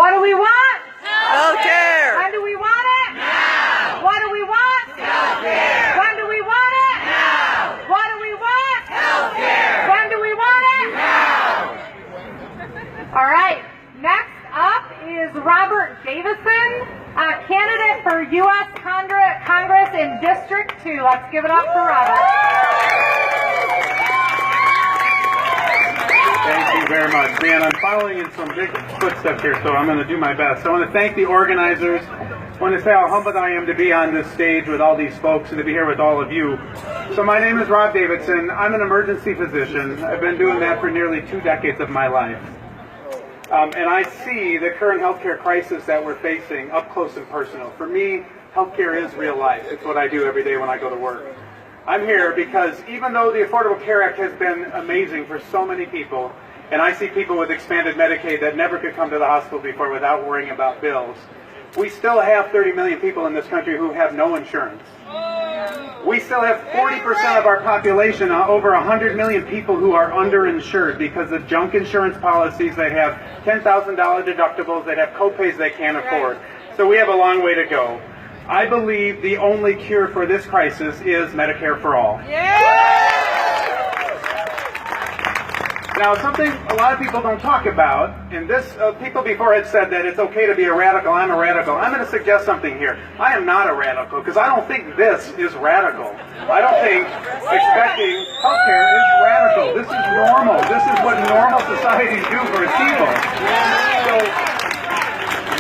What do we want? Healthcare. When do we want it? Now. What do we want? Healthcare. When do we want it? Now. What do we want? Healthcare. When do we want it? Now. All right. Next up is Robert Davidson, a candidate for U.S. Congress in District 2. Let's give it up for Robert. Thank you very much. Man, I'm following in some big footsteps here, so I'm going to do my best. I want to thank the organizers. I want to say how humbled I am to be on this stage with all these folks and to be here with all of you. So my name is Rob Davidson. I'm an emergency physician. I've been doing that for nearly 2 decades of my life. And I see the current healthcare crisis that we're facing up close and personal. For me, healthcare is real life. It's what I do every day when I go to work. I'm here because even though the Affordable Care Act has been amazing for so many people, and I see people with expanded Medicaid that never could come to the hospital before without worrying about bills, we still have 30 million people in this country who have no insurance. We still have 40% of our population, over 100 million people who are underinsured because of junk insurance policies. They have $10,000 deductibles, they have co-pays they can't afford. So we have a long way to go. I believe the only cure for this crisis is Medicare for all. Now, something a lot of people don't talk about, and this, people before had said that it's okay to be a radical. I'm a radical. I'm going to suggest something here. I am not a radical because I don't think this is radical. I don't think expecting healthcare is radical. This is normal. This is what normal societies do for its people. So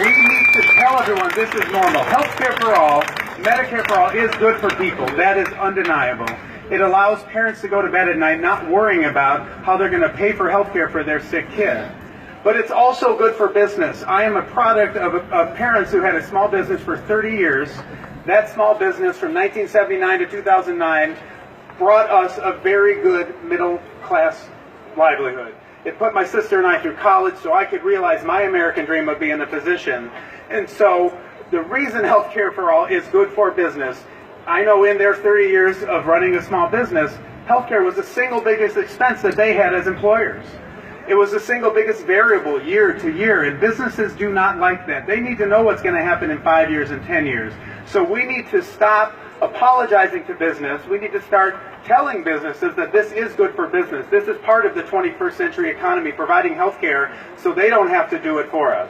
we need to tell everyone this is normal. Healthcare for all, Medicare for all is good for people. That is undeniable. It allows parents to go to bed at night not worrying about how they're going to pay for health care for their sick kid. But it's also good for business. I am a product of parents who had a small business for 30 years. That small business from 1979 to 2009 brought us a very good middle-class livelihood. It put my sister and I through college so I could realize my American dream of being a physician. And so the reason health care for all is good for business, I know in their 30 years of running a small business, healthcare was the single biggest expense that they had as employers. It was the single biggest variable year to year, and businesses do not like that. They need to know what's going to happen in 5 years and 10 years. So we need to stop apologizing to business. We need to start telling businesses that this is good for business. This is part of the 21st century economy, providing healthcare so they don't have to do it for us.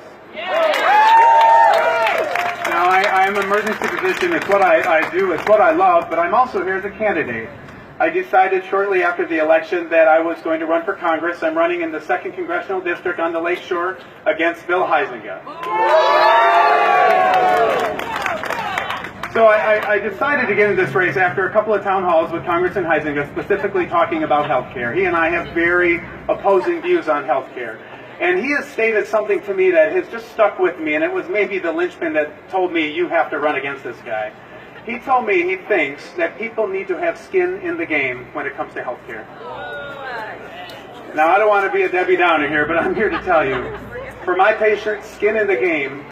Now, I am an emergency physician. It's what I do. It's what I love. But I'm also here as a candidate. I decided shortly after the election that I was going to run for Congress. I'm running in the 2nd Congressional District on the Lake Shore against Bill Huizenga. So I decided to get into this race after a couple of town halls with Congressman Huizenga, specifically talking about health care. He and I have very opposing views on health care. And he has stated something to me that has just stuck with me, and it was maybe the linchpin that told me, you have to run against this guy. He told me he thinks that people need to have skin in the game when it comes to health care. Now, I don't want to be a Debbie Downer here, but I'm here to tell you, for my patient, skin in the game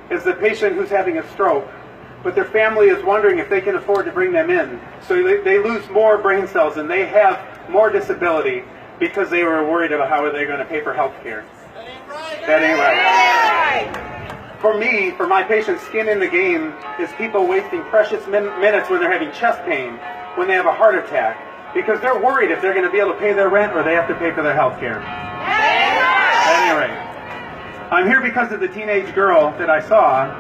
is the patient who's having a stroke, but their family is wondering if they can afford to bring them in. So they lose more brain cells and they have more disability because they were worried about how they're going to pay for health care. That ain't right. For me, for my patient's skin in the game is people wasting precious minutes when they're having chest pain, when they have a heart attack, because they're worried if they're going to be able to pay their rent or they have to pay for their health care. At any rate, I'm here because of the teenage girl that I saw,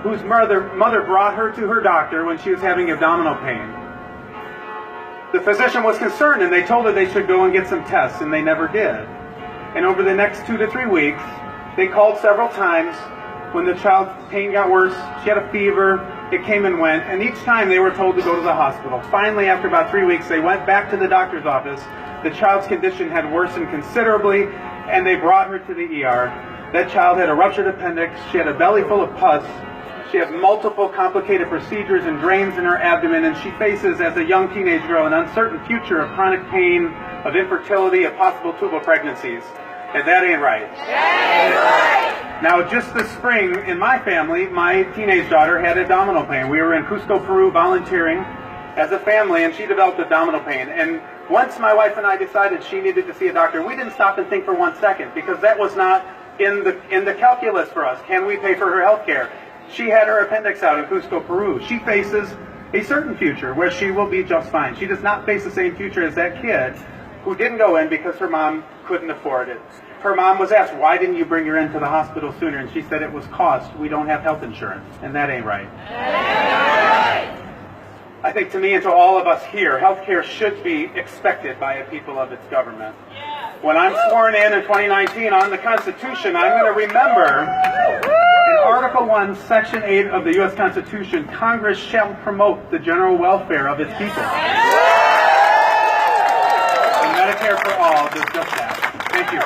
whose mother brought her to her doctor when she was having abdominal pain. The physician was concerned and they told her they should go and get some tests, and they never did. And over the next 2 to 3 weeks, they called several times. When the child's pain got worse, she had a fever, it came and went, and each time they were told to go to the hospital. Finally, after about 3 weeks, they went back to the doctor's office. The child's condition had worsened considerably, and they brought her to the ER. That child had a ruptured appendix, she had a belly full of pus, she had multiple complicated procedures and drains in her abdomen, and she faces, as a young teenage girl, an uncertain future of chronic pain, of infertility, of possible tubal pregnancies. And that ain't right. That ain't right. Now, just this spring, in my family, my teenage daughter had abdominal pain. We were in Cusco, Peru, volunteering as a family, and she developed abdominal pain. And once my wife and I decided she needed to see a doctor, we didn't stop and think for 1 second, because that was not in the calculus for us. Can we pay for her health care? She had her appendix out in Cusco, Peru. She faces a certain future where she will be just fine. She does not face the same future as that kid who didn't go in because her mom couldn't afford it. Her mom was asked, why didn't you bring her into the hospital sooner? And she said it was cost. We don't have health insurance. And that ain't right. I think to me and to all of us here, health care should be expected by a people of its government. When I'm sworn in 2019 on the Constitution, I'm going to remember in Article 1, Section 8 of the U.S. Constitution, Congress shall promote the general welfare of its people. And Medicare for All does just that. Thank you.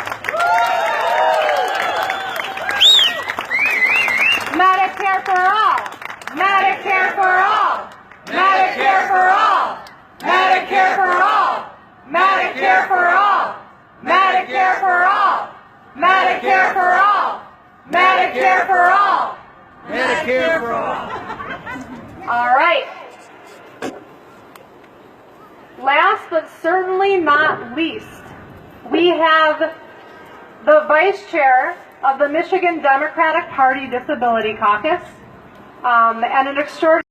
Medicare for all. Medicare for all. Medicare for all. Medicare for all. Medicare for all. Medicare for all. Medicare for all. Medicare for all. Medicare for all. All right. Last but certainly not least, we have the Vice Chair of the Michigan Democratic Party Disability Caucus and an extraordinary